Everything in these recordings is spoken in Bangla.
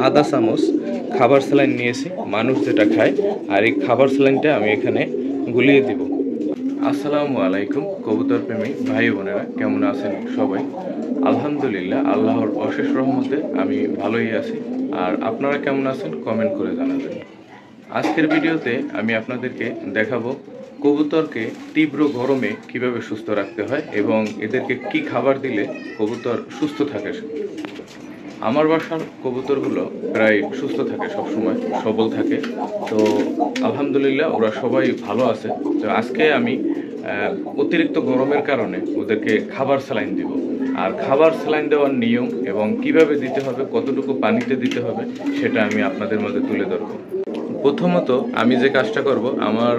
আধা চামচ খাবার স্যালাইন নিয়েছি, মানুষ যেটা খায়। আর এই খাবার স্যালাইনটা আমি এখানে গুলিয়ে দিব। আসসালামু আলাইকুম কবুতর প্রেমী ভাই বোনেরা, কেমন আছেন সবাই? আলহামদুলিল্লাহ, আল্লাহর অশেষ রহমতে আমি ভালোই আছি। আর আপনারা কেমন আছেন কমেন্ট করে জানাবেন। আজকের ভিডিওতে আমি আপনাদেরকে দেখাবো কবুতরকে তীব্র গরমে কিভাবে সুস্থ রাখতে হয় এবং এদেরকে কি খাবার দিলে কবুতর সুস্থ থাকে। আমার বাসার কবুতরগুলো প্রায় সুস্থ থাকে, সবসময় সবল থাকে। তো আলহামদুলিল্লাহ ওরা সবাই ভালো আছে। তো আজকে আমি অতিরিক্ত গরমের কারণে ওদেরকে খাবার স্যালাইন দিব। আর খাবার স্যালাইন দেওয়ার নিয়ম এবং কিভাবে দিতে হবে, কতটুকু পানিতে দিতে হবে, সেটা আমি আপনাদের মধ্যে তুলে ধরব। প্রথমত আমি যে কাজটা করব, আমার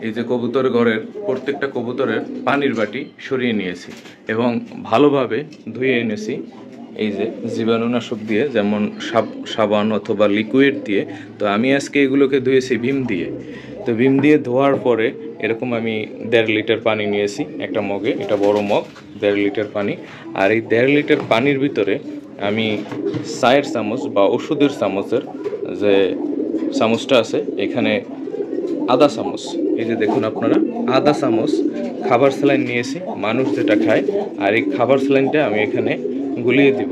এই যে কবুতর ঘরের প্রত্যেকটা কবুতরের পানির বাটি সরিয়ে নিয়েছি এবং ভালোভাবে ধুয়ে এনেছি এই যে জীবাণুনাশক দিয়ে, যেমন সাবান অথবা লিকুইড দিয়ে। তো আমি আজকে এগুলোকে ধুয়েছি ভীম দিয়ে। তো ভীম দিয়ে ধোয়ার পরে এরকম আমি 1.5 লিটার পানি নিয়েছি একটা মগে, এটা বড় মগ, 1.5 লিটার পানি। আর এই 1.5 লিটার পানির ভিতরে আমি 4 চামচ বা ওষুধের চামচের যে চামচটা আছে, এখানে আধা চামচ, এই যে দেখুন আপনারা, আধা চামচ খাবার স্যালাইন নিয়েছি, মানুষ যেটা খায়। আর এই খাবার স্যালাইনটা আমি এখানে গুলিয়ে দিব।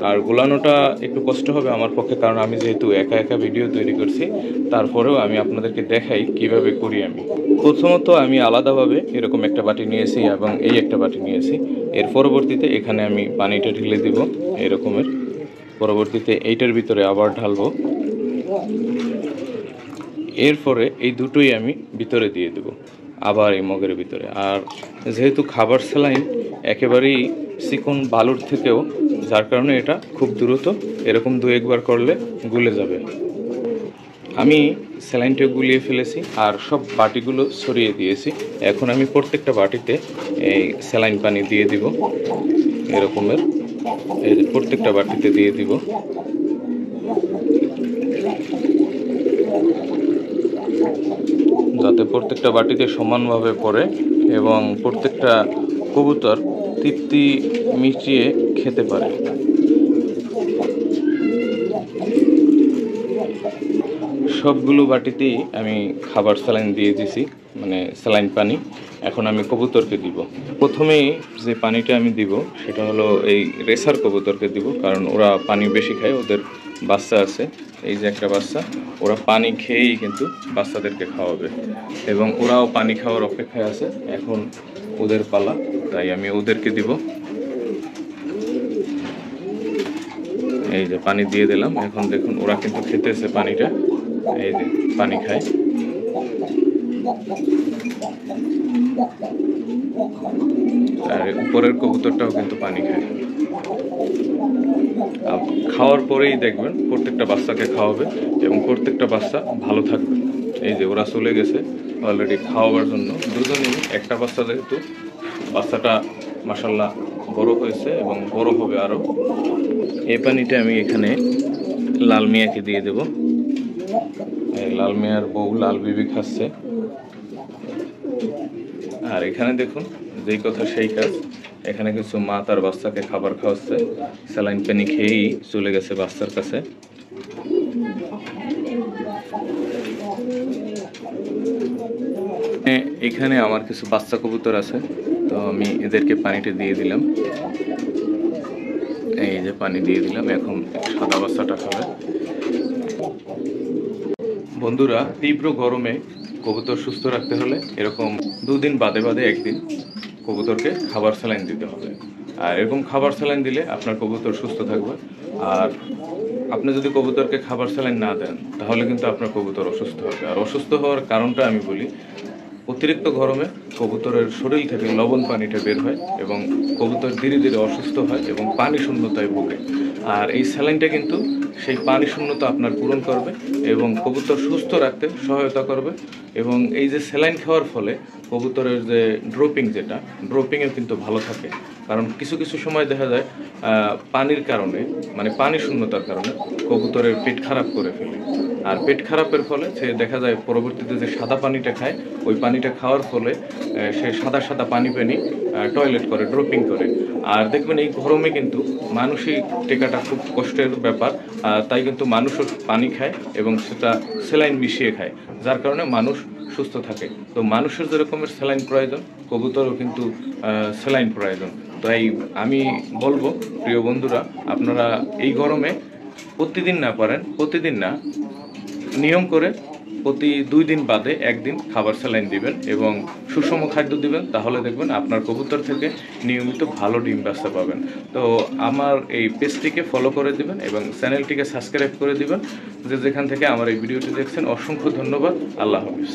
আর গোলানোটা একটু কষ্ট হবে আমার পক্ষে, কারণ আমি যেহেতু একা একা ভিডিও তৈরি করছি। তারপরেও আমি আপনাদেরকে দেখাই কিভাবে করি আমি। প্রথমত আমি আলাদাভাবে এরকম একটা বাটি নিয়েছি এবং এই একটা বাটি নিয়েছি। এর পরবর্তীতে এখানে আমি পানিটা ঢেলে দিব এরকমের। পরবর্তীতে এইটার ভিতরে আবার ঢালবো। এরপরে এই দুটোই আমি ভিতরে দিয়ে দেব, আবার এই মগের ভিতরে। আর যেহেতু খাবার স্যালাইন একেবারেই চিকন বালুর থেকেও, যার কারণে এটা খুব দ্রুত এরকম 2-1 বার করলে গুলে যাবে। আমি স্যালাইনটা গুলিয়ে ফেলেছি আর সব বাটিগুলো ছড়িয়ে দিয়েছি। এখন আমি প্রত্যেকটা বাটিতে এই স্যালাইন পানি দিয়ে দিব এরকমের, এই প্রত্যেকটা বাটিতে দিয়ে দিব। যাতে প্রত্যেকটা বাটিতে সমানভাবে পড়ে এবং প্রত্যেকটা কবুতর তৃপ্তি মিটিয়ে খেতে পারে। সবগুলো বাটিতেই আমি খাবার স্যালাইন দিয়ে দিছি, মানে স্যালাইন পানি। এখন আমি কবুতরকে দিব। প্রথমেই যে পানিটা আমি দিব সেটা হলো এই রেসার কবুতরকে দিব, কারণ ওরা পানি বেশি খায়, ওদের বাচ্চা আছে, এই যে একটা বাচ্চা, ওরা পানি খেয়েই কিন্তু বাচ্চাদেরকে খাওয়াবে এবং ওরাও পানি খাওয়ার অপেক্ষায় আছে। এখন ওদের পালা, তাই আমি ওদেরকে দিব। এই যে পানি দিয়ে দিলাম। এখন দেখুন ওরা কিন্তু খেতেছে পানিটা, এই যে পানি খায়। আর উপরের কবুতরটাও কিন্তু পানি খায়। খাওয়ার পরেই দেখবেন প্রত্যেকটা বাচ্চাকে খাওয়াবে এবং প্রত্যেকটা বাচ্চা ভালো থাকবে। এই যে ওরা চলে গেছে অলরেডি খাওয়াবার জন্য, দুজনেই। একটা বাচ্চা যেহেতু, বাচ্চাটা মাশাআল্লাহ বড় হয়েছে এবং বড় হবে আরও। এই পানিটা আমি এখানে লাল মিয়াকে দিয়ে দেব। লাল মিয়ার বউ লাল বিবি খাচ্ছে। আর এখানে দেখুন, যেই কথা সেই কাজ, এখানে কিছু মা তার বাচ্চাকে খাবার খাওয়াচ্ছে, স্যালাইন পানি খেয়েই চলে গেছে বাচ্চার কাছে। এখানে আমার কিছু বাচ্চা কবুতর আছে, তো আমি এদেরকে পানিটা দিয়ে দিলাম। এই যে পানি দিয়ে দিলাম, এখন সাদা বাচ্চাটা খাবে। বন্ধুরা, তীব্র গরমে কবুতর সুস্থ রাখতে হলে এরকম 2 দিন বাদে বাদে একদিন কবুতরকে খাবার স্যালাইন দিতে হবে। আর এরকম খাবার স্যালাইন দিলে আপনার কবুতর সুস্থ থাকবে। আর আপনি যদি কবুতরকে খাবার স্যালাইন না দেন, তাহলে কিন্তু আপনার কবুতর অসুস্থ হবে। আর অসুস্থ হওয়ার কারণটা আমি বলি, অতিরিক্ত গরমে কবুতরের শরীর থেকে লবণ পানিটা বের হয় এবং কবুতর ধীরে ধীরে অসুস্থ হয় এবং পানি শূন্যতায় ভোগে। আর এই স্যালাইনটা কিন্তু সেই পানি শূন্যতা আপনার পূরণ করবে এবং কবুতর সুস্থ রাখতে সহায়তা করবে। এবং এই যে স্যালাইন খাওয়ার ফলে কবুতরের যে ড্রপিংও কিন্তু ভালো থাকে। কারণ কিছু কিছু সময় দেখা যায় পানির কারণে, মানে পানি শূন্যতার কারণে কবুতরের পেট খারাপ করে ফেলে। আর পেট খারাপের ফলে সে দেখা যায় পরবর্তীতে যে সাদা পানিটা খায়, ওই পানিটা খাওয়ার ফলে সে সাদা সাদা পানি টয়লেট করে, ড্রপিং করে। আর দেখবেন এই গরমে কিন্তু মানসিক টেকাটা খুব কষ্টের ব্যাপার, তাই কিন্তু মানুষও পানি খায় এবং সেটা স্যালাইন মিশিয়ে খায়, যার কারণে মানুষ সুস্থ থাকে। তো মানুষের যেরকমের স্যালাইন প্রয়োজন, কবুতরও কিন্তু স্যালাইন প্রয়োজন। তাই আমি বলবো প্রিয় বন্ধুরা, আপনারা এই গরমে প্রতিদিন না পারেন, প্রতিদিন না, নিয়ম করে প্রতি 2 দিন বাদে একদিন খাবার স্যালাইন দিবেন এবং সুষম খাদ্য দিবেন, তাহলে দেখবেন আপনার কবুতর থেকে নিয়মিত ভালো ডিম বাচ্চা পাবেন। তো আমার এই পেজটিকে ফলো করে দিবেন এবং চ্যানেলটিকে সাবস্ক্রাইব করে দিবেন। যেখান থেকে আমার এই ভিডিওটি দেখছেন অসংখ্য ধন্যবাদ। আল্লাহ হাফিজ।